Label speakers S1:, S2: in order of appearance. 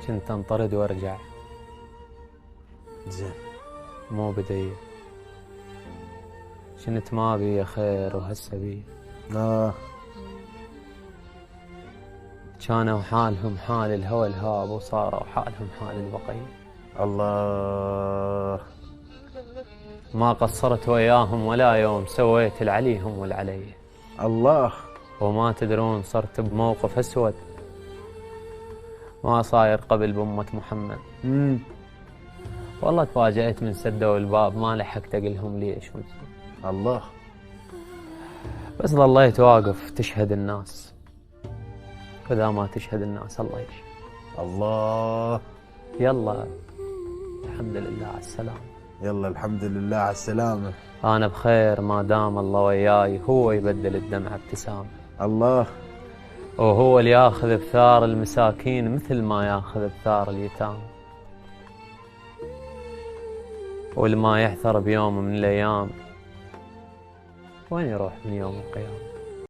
S1: كنت انطرد وارجع
S2: زين.
S1: مو بدي. كنت ما بي خير وهسه بي. كانوا حالهم حال الهوى الهاب وصاروا حالهم حال البقية.
S2: الله.
S1: ما قصرت وياهم ولا يوم سويت العليهم والعلي.
S2: الله.
S1: وما تدرون صرت بموقف أسود ما صاير قبل بأمة محمد. والله تفاجأت من سدوا الباب ما لحقت أقلهم ليش.
S2: الله.
S1: بس ظليت واقف تشهد الناس، وإذا ما تشهد الناس الله يشهد.
S2: الله.
S1: يلا الحمد لله على السلامة.
S2: يلا الحمد لله على السلامة.
S1: أنا بخير ما دام الله وياي، هو يبدل الدمعة ابتسامة.
S2: الله.
S1: وهو اللي ياخذ بثار المساكين مثل ما ياخذ بثار اليتامى. واللي ما يحثر بيوم من الأيام وين يروح من يوم القيامة.